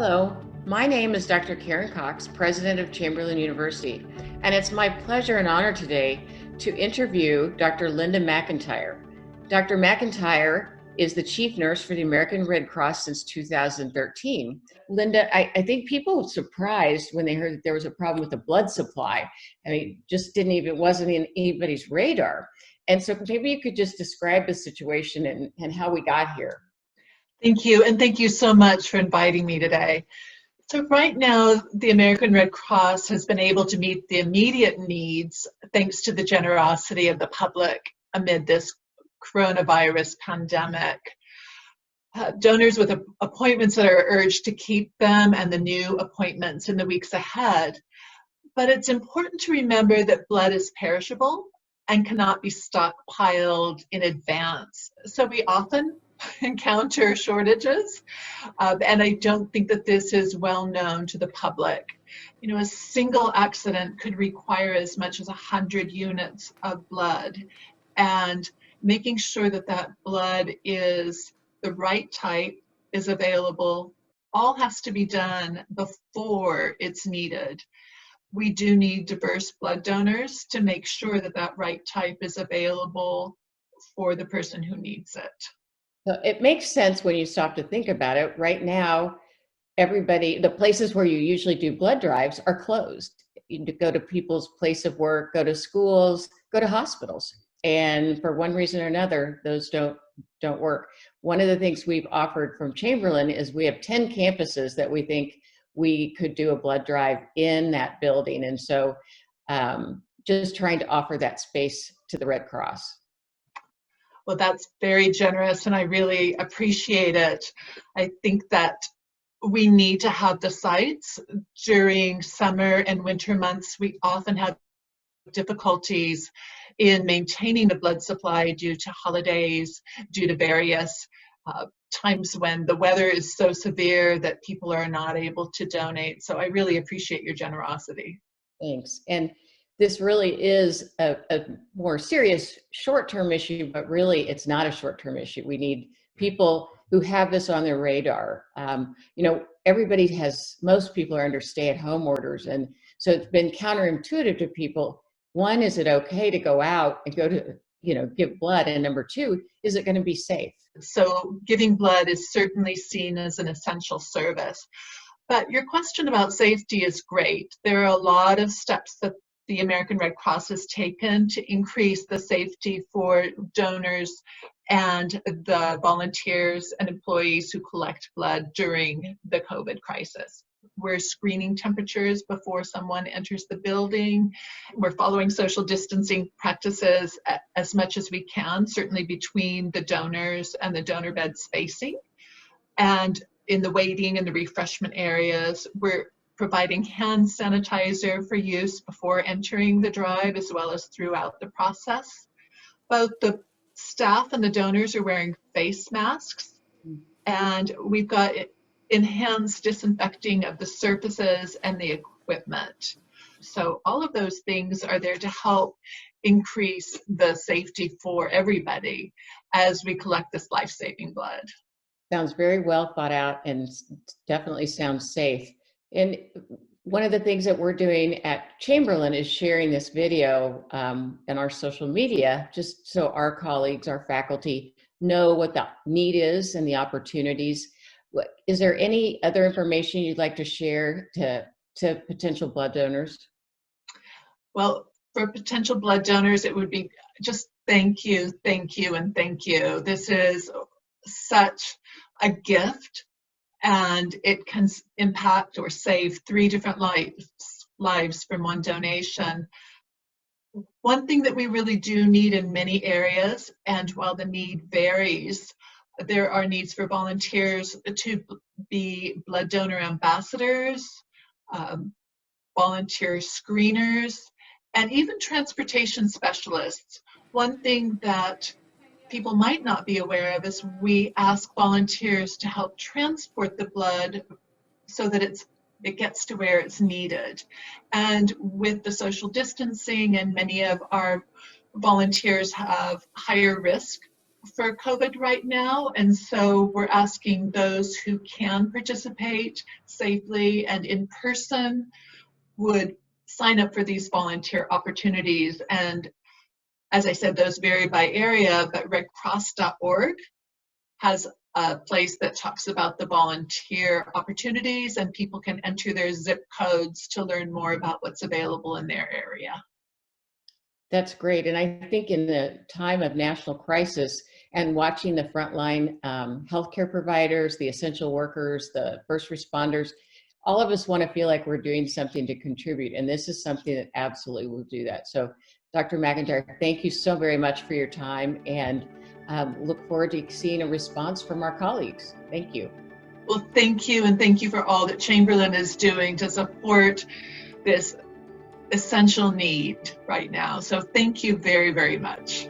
Hello, my name is Dr. Karen Cox, president of Chamberlain University, and it's my pleasure and honor today to interview Dr. Linda MacIntyre. Dr. MacIntyre is the chief nurse for the American Red Cross since 2013. Linda, I think people were surprised when they heard that there was a problem with the blood supply. I mean, it wasn't in anybody's radar. And so maybe you could just describe the situation and how we got here. Thank you, and thank you so much for inviting me today. So right now, the American Red Cross has been able to meet the immediate needs thanks to the generosity of the public amid this coronavirus pandemic. Donors with appointments that are urged to keep them and the new appointments in the weeks ahead. But it's important to remember that blood is perishable and cannot be stockpiled in advance. So we often encounter shortages, and I don't think that this is well known to the public. You know, a single accident could require as much as 100 units of blood, and making sure that that blood is the right type, is available, all has to be done before it's needed. We do need diverse blood donors to make sure that that right type is available for the person who needs it. So it makes sense when you stop to think about it. Right now, the places where you usually do blood drives are closed. You go to people's place of work, go to schools, go to hospitals. And for one reason or another, those don't work. One of the things we've offered from Chamberlain is we have 10 campuses that we think we could do a blood drive in that building. And so just trying to offer that space to the Red Cross. Well, that's very generous, and I really appreciate it. I think that we need to have the sites during summer and winter months. We often have difficulties in maintaining the blood supply due to holidays, due to various times when the weather is so severe that people are not able to donate. So I really appreciate your generosity. Thanks. And this really is a more serious short-term issue, but really it's not a short-term issue. We need people who have this on their radar. Most people are under stay-at-home orders. And so it's been counterintuitive to people. One, is it okay to go out and go to, give blood? And number two, is it going to be safe? So giving blood is certainly seen as an essential service. But your question about safety is great. There are a lot of steps that the American Red Cross has taken to increase the safety for donors and the volunteers and employees who collect blood during the COVID crisis. We're screening temperatures before someone enters the building. We're following social distancing practices as much as we can, certainly between the donors and the donor bed spacing. And in the waiting and the refreshment areas, we're providing hand sanitizer for use before entering the drive as well as throughout the process. Both the staff and the donors are wearing face masks, and we've got enhanced disinfecting of the surfaces and the equipment. So all of those things are there to help increase the safety for everybody as we collect this life-saving blood. Sounds very well thought out and definitely sounds safe. And one of the things that we're doing at Chamberlain is sharing this video in our social media, just so our colleagues, our faculty, know what the need is and the opportunities. Is there any other information you'd like to share to potential blood donors? Well, for potential blood donors, it would be just thank you, and thank you. This is such a gift, and it can impact or save 3 different lives from one donation. One thing that we really do need in many areas, and while the need varies, there are needs for volunteers to be blood donor ambassadors, volunteer screeners, and even transportation specialists. One thing that people might not be aware of is we ask volunteers to help transport the blood so that it gets to where it's needed. And with the social distancing, and many of our volunteers have higher risk for COVID right now, and so we're asking those who can participate safely and in person would sign up for these volunteer opportunities. And as I said, those vary by area, but redcross.org has a place that talks about the volunteer opportunities, and people can enter their zip codes to learn more about what's available in their area. That's great. And I think in the time of national crisis and watching the frontline healthcare providers, the essential workers, the first responders, all of us want to feel like we're doing something to contribute. And this is something that absolutely will do that. So Dr. MacIntyre, thank you so very much for your time, and look forward to seeing a response from our colleagues. Thank you. Well, thank you, and thank you for all that Chamberlain is doing to support this essential need right now. So thank you very, very much.